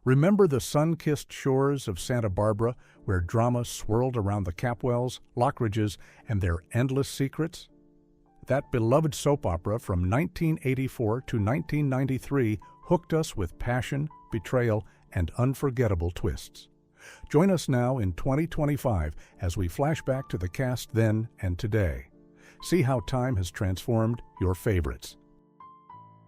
Remember the sun-kissed shores of Santa Barbara where drama swirled around the Capwells, Lockridges, and their endless secrets? That beloved soap opera from 1984 to 1993 hooked us with passion, betrayal, and unforgettable twists. Join us now in 2025 as we flash back to the cast then and today. See how time has transformed your favorites.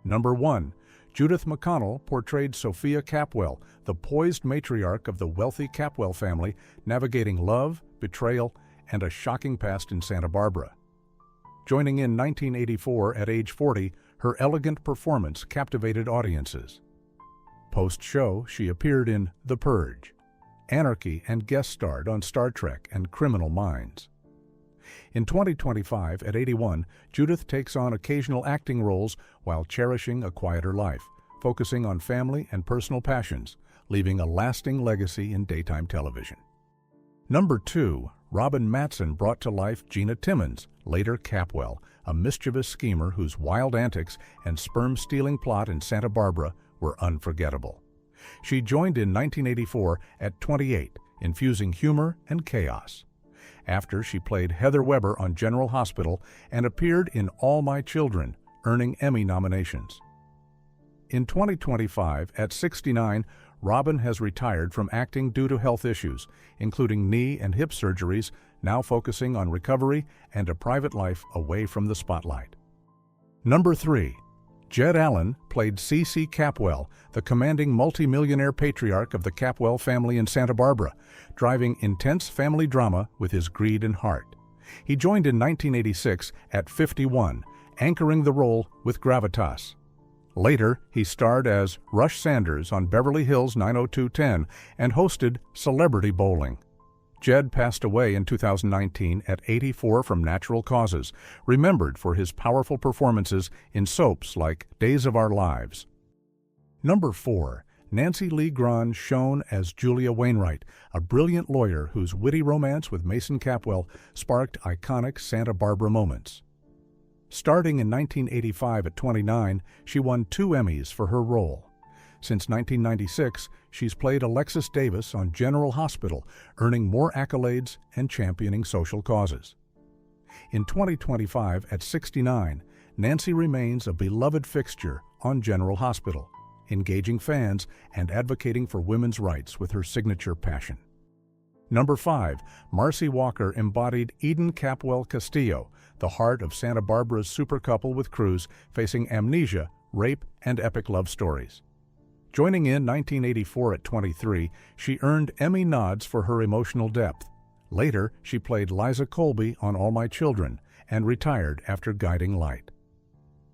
Number 1. Judith McConnell portrayed Sophia Capwell, the poised matriarch of the wealthy Capwell family, navigating love, betrayal, and a shocking past in Santa Barbara. Joining in 1984 at age 40, her elegant performance captivated audiences. Post-show, she appeared in The Purge, Anarchy, and guest starred on Star Trek and Criminal Minds. In 2025, at 81, Judith takes on occasional acting roles while cherishing a quieter life, focusing on family and personal passions, leaving a lasting legacy in daytime television. Number 2. Robin Mattson brought to life Gina Timmons, later Capwell, a mischievous schemer whose wild antics and sperm-stealing plot in Santa Barbara were unforgettable. She joined in 1984 at 28, infusing humor and chaos. After, she played Heather Weber on General Hospital and appeared in All My Children, earning Emmy nominations. In 2025, at 69, Robin has retired from acting due to health issues, including knee and hip surgeries, now focusing on recovery and a private life away from the spotlight. Number 3. Jed Allan played C.C. Capwell, the commanding multimillionaire patriarch of the Capwell family in Santa Barbara, driving intense family drama with his greed and heart. He joined in 1986 at 51, anchoring the role with gravitas. Later, he starred as Rush Sanders on Beverly Hills 90210 and hosted Celebrity Bowling. Jed passed away in 2019 at 84 from natural causes, remembered for his powerful performances in soaps like Days of Our Lives. Number 4. Nancy Lee Grahn shone as Julia Wainwright, a brilliant lawyer whose witty romance with Mason Capwell sparked iconic Santa Barbara moments. Starting in 1985 at 29, she won 2 Emmys for her role. Since 1996, she's played Alexis Davis on General Hospital, earning more accolades and championing social causes. In 2025, at 69, Nancy remains a beloved fixture on General Hospital, engaging fans and advocating for women's rights with her signature passion. Number 5. Marcy Walker embodied Eden Capwell Castillo, the heart of Santa Barbara's super couple with Cruz facing amnesia, rape, and epic love stories. Joining in 1984 at 23, she earned Emmy nods for her emotional depth. Later, she played Liza Colby on All My Children and retired after Guiding Light.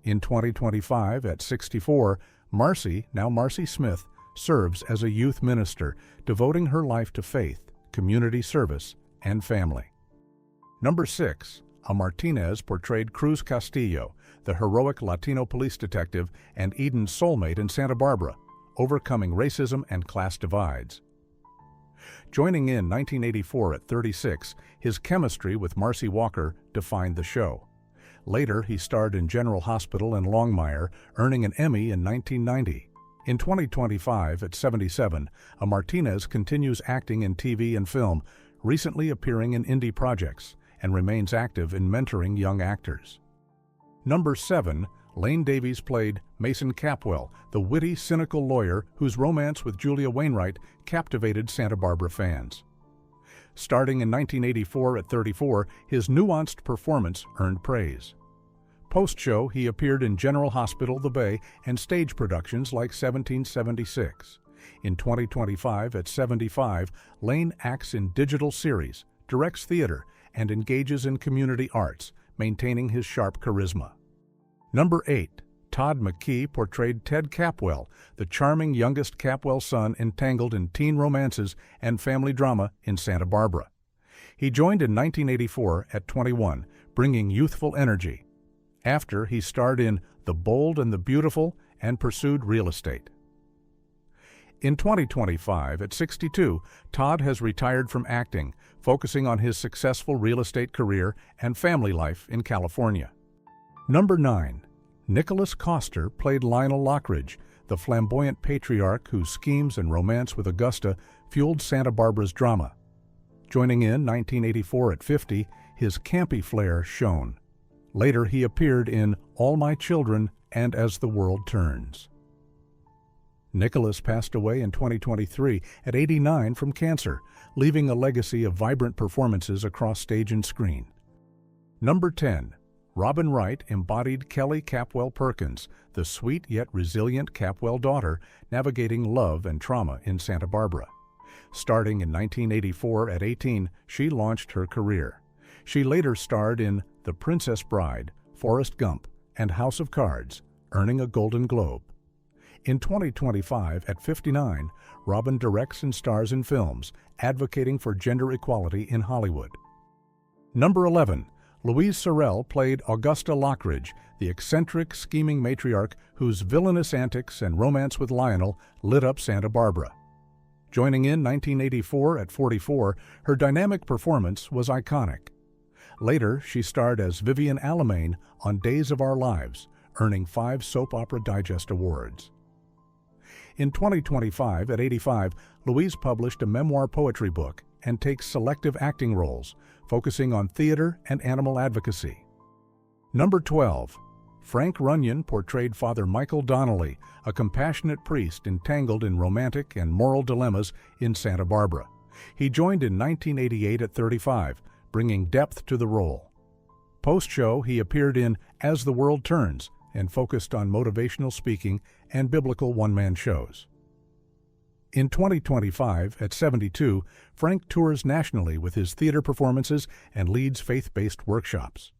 In 2025, at 64, Marcy, now Marcy Smith, serves as a youth minister, devoting her life to faith, community service, and family. Number 6. A Martinez portrayed Cruz Castillo, the heroic Latino police detective and Eden's soulmate in Santa Barbara, overcoming racism and class divides. Joining in 1984 at 36, his chemistry with Marcy Walker defined the show. Later, he starred in General Hospital and Longmire, earning an Emmy in 1990. In 2025, at 77, a Martinez continues acting in TV and film, recently appearing in indie projects, and remains active in mentoring young actors. Number 7. Lane Davies played Mason Capwell, the witty, cynical lawyer whose romance with Julia Wainwright captivated Santa Barbara fans. Starting in 1984 at 34, his nuanced performance earned praise. Post-show, he appeared in General Hospital, The Bay, and stage productions like 1776. In 2025 at 75, Lane acts in digital series, directs theater, and engages in community arts, maintaining his sharp charisma. Number 8. Todd McKee portrayed Ted Capwell, the charming youngest Capwell son entangled in teen romances and family drama in Santa Barbara. He joined in 1984 at 21, bringing youthful energy. After, he starred in The Bold and the Beautiful and pursued real estate. In 2025, at 62, Todd has retired from acting, focusing on his successful real estate career and family life in California. Number 9. Nicolas Coster played Lionel Lockridge, the flamboyant patriarch whose schemes and romance with Augusta fueled Santa Barbara's drama. Joining in 1984 at 50, his campy flair shone. Later he appeared in All My Children and As the World Turns. Nicolas passed away in 2023 at 89 from cancer, leaving a legacy of vibrant performances across stage and screen. Number 10. Robin Wright embodied Kelly Capwell Perkins, the sweet yet resilient Capwell daughter navigating love and trauma in Santa Barbara. Starting in 1984 at 18, she launched her career. She later starred in The Princess Bride, Forrest Gump, and House of Cards, earning a Golden Globe. In 2025, at 59, Robin directs and stars in films, advocating for gender equality in Hollywood. Number 11. Louise Sorel played Augusta Lockridge, the eccentric, scheming matriarch whose villainous antics and romance with Lionel lit up Santa Barbara. Joining in 1984 at 44, her dynamic performance was iconic. Later, she starred as Vivian Alamain on Days of Our Lives, earning 5 Soap Opera Digest Awards. In 2025, at 85, Louise published a memoir poetry book and takes selective acting roles, focusing on theater and animal advocacy. Number 12. Frank Runyeon portrayed Father Michael Donnelly, a compassionate priest entangled in romantic and moral dilemmas in Santa Barbara. He joined in 1988 at 35, bringing depth to the role. Post-show, he appeared in As the World Turns and focused on motivational speaking and biblical one-man shows. In 2025, at 72, Frank tours nationally with his theater performances and leads faith-based workshops.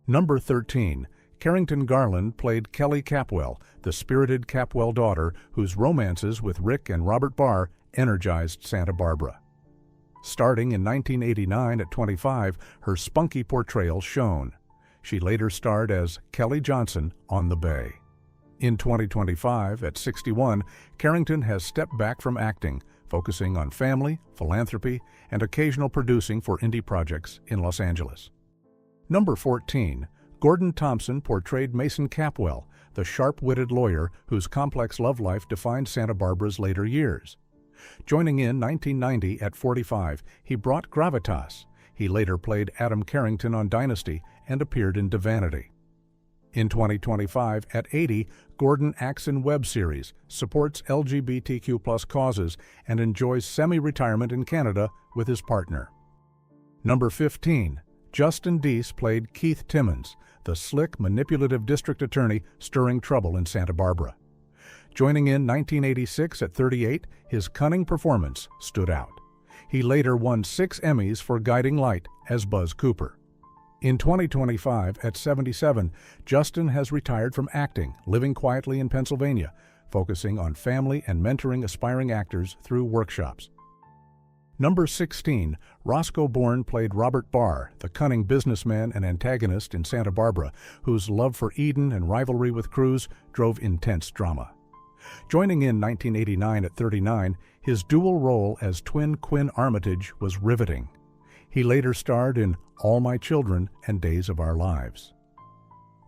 Number 13. Carrington Garland played Kelly Capwell, the spirited Capwell daughter whose romances with Rick and Robert Barr energized Santa Barbara. Starting in 1989 at 25, her spunky portrayal shone. She later starred as Kelly Johnson on The Bay. In 2025, at 61, Carrington has stepped back from acting, focusing on family, philanthropy, and occasional producing for indie projects in Los Angeles. Number 14. Gordon Thomson portrayed Mason Capwell, the sharp-witted lawyer whose complex love life defined Santa Barbara's later years. Joining in 1990 at 45, he brought gravitas. He later played Adam Carrington on Dynasty and appeared in Divinity. In 2025, at 80, Gordon acts in web series, supports LGBTQ+ causes, and enjoys semi-retirement in Canada with his partner. Number 15. Justin Deas played Keith Timmons, the slick, manipulative district attorney stirring trouble in Santa Barbara. Joining in 1986 at 38, his cunning performance stood out. He later won 6 Emmys for Guiding Light as Buzz Cooper. In 2025, at 77, Justin has retired from acting, living quietly in Pennsylvania, focusing on family and mentoring aspiring actors through workshops. Number 16, Roscoe Born played Robert Barr, the cunning businessman and antagonist in Santa Barbara, whose love for Eden and rivalry with Cruz drove intense drama. Joining in 1989 at 39, his dual role as twin Quinn Armitage was riveting. He later starred in All My Children and Days of Our Lives.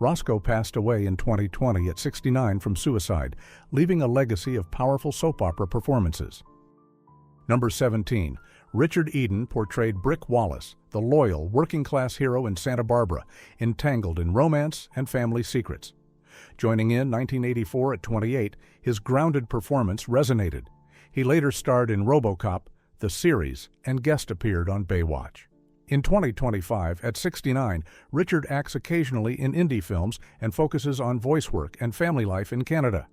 Roscoe passed away in 2020 at 69 from suicide, leaving a legacy of powerful soap opera performances. Number 17. Richard Eden portrayed Brick Wallace, the loyal, working-class hero in Santa Barbara, entangled in romance and family secrets. Joining in 1984 at 28, his grounded performance resonated. He later starred in RoboCop, the series, and guest appeared on Baywatch. In 2025, at 69, Richard acts occasionally in indie films and focuses on voice work and family life in Canada.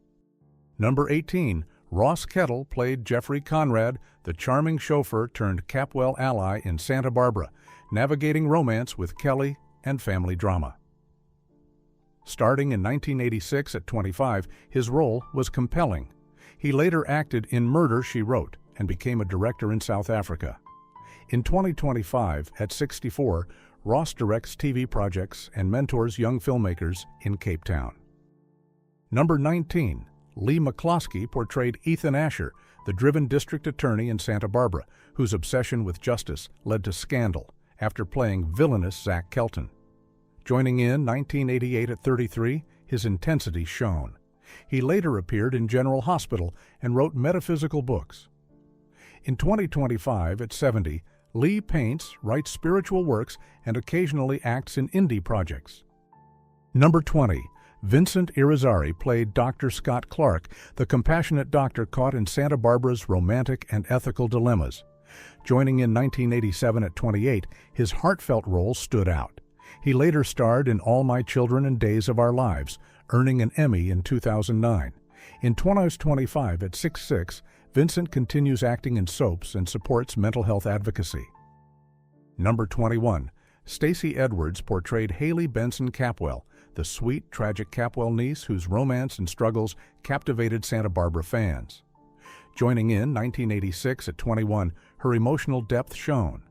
Number 18. Ross Kettle played Jeffrey Conrad, the charming chauffeur turned Capwell ally in Santa Barbara, navigating romance with Kelly and family drama. Starting in 1986 at 25, his role was compelling. He later acted in Murder, She Wrote and became a director in South Africa. In 2025, at 64, Ross directs TV projects and mentors young filmmakers in Cape Town. Number 19. Leigh McCloskey portrayed Ethan Asher, the driven district attorney in Santa Barbara, whose obsession with justice led to scandal after playing villainous Zach Kelton. Joining in 1988 at 33, his intensity shone. He later appeared in General Hospital and wrote metaphysical books. In 2025, at 70, Lee paints, writes spiritual works, and occasionally acts in indie projects. Number 20. Vincent Irizarry played Dr. Scott Clark, the compassionate doctor caught in Santa Barbara's romantic and ethical dilemmas. Joining in 1987 at 28, his heartfelt role stood out. He later starred in All My Children and Days of Our Lives, earning an Emmy in 2009. In 2025 at 6'6", Vincent continues acting in soaps and supports mental health advocacy. Number 21. Stacy Edwards portrayed Haley Benson Capwell, the sweet, tragic Capwell niece whose romance and struggles captivated Santa Barbara fans. Joining in 1986 at 21, her emotional depth shone.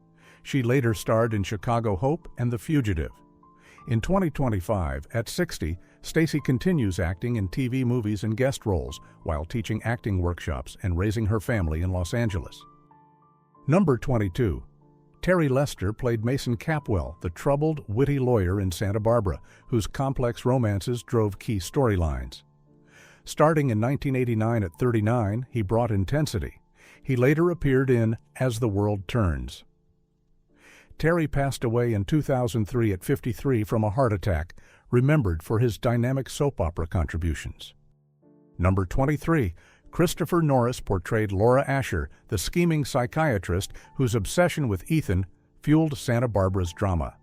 She later starred in Chicago Hope and The Fugitive. In 2025, at 60, Stacy continues acting in TV movies and guest roles while teaching acting workshops and raising her family in Los Angeles. Number 22. Terry Lester played Mason Capwell, the troubled, witty lawyer in Santa Barbara, whose complex romances drove key storylines. Starting in 1989 at 39, he brought intensity. He later appeared in As the World Turns. Terry passed away in 2003 at 53 from a heart attack, remembered for his dynamic soap opera contributions. Number 23. Christopher Norris portrayed Laura Asher, the scheming psychiatrist whose obsession with Ethan fueled Santa Barbara's drama.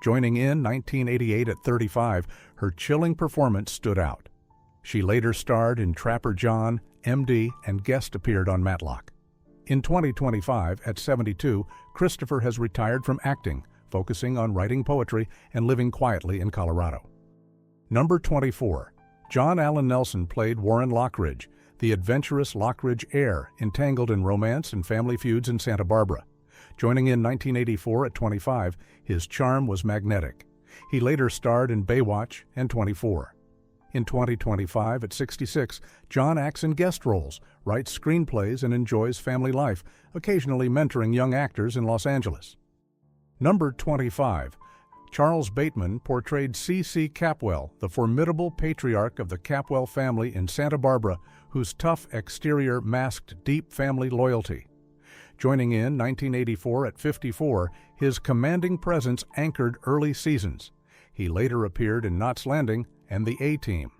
Joining in 1988 at 35, her chilling performance stood out. She later starred in Trapper John, M.D., and guest appeared on Matlock. In 2025, at 72, Christopher has retired from acting, focusing on writing poetry and living quietly in Colorado. Number 24. John Allen Nelson played Warren Lockridge, the adventurous Lockridge heir entangled in romance and family feuds in Santa Barbara. Joining in 1984 at 25, his charm was magnetic. He later starred in Baywatch and 24. In 2025 at 66, John acts in guest roles, writes screenplays, and enjoys family life, occasionally mentoring young actors in Los Angeles. Number 25. Charles Bateman portrayed C.C. Capwell, the formidable patriarch of the Capwell family in Santa Barbara, whose tough exterior masked deep family loyalty. Joining in 1984 at 54, his commanding presence anchored early seasons. He later appeared in Knots Landing and The A-Team.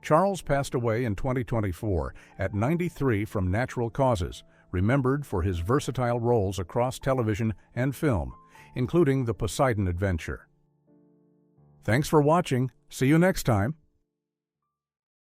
Charles passed away in 2024 at 93 from natural causes, remembered for his versatile roles across television and film, including The Poseidon Adventure. Thanks for watching. See you next time.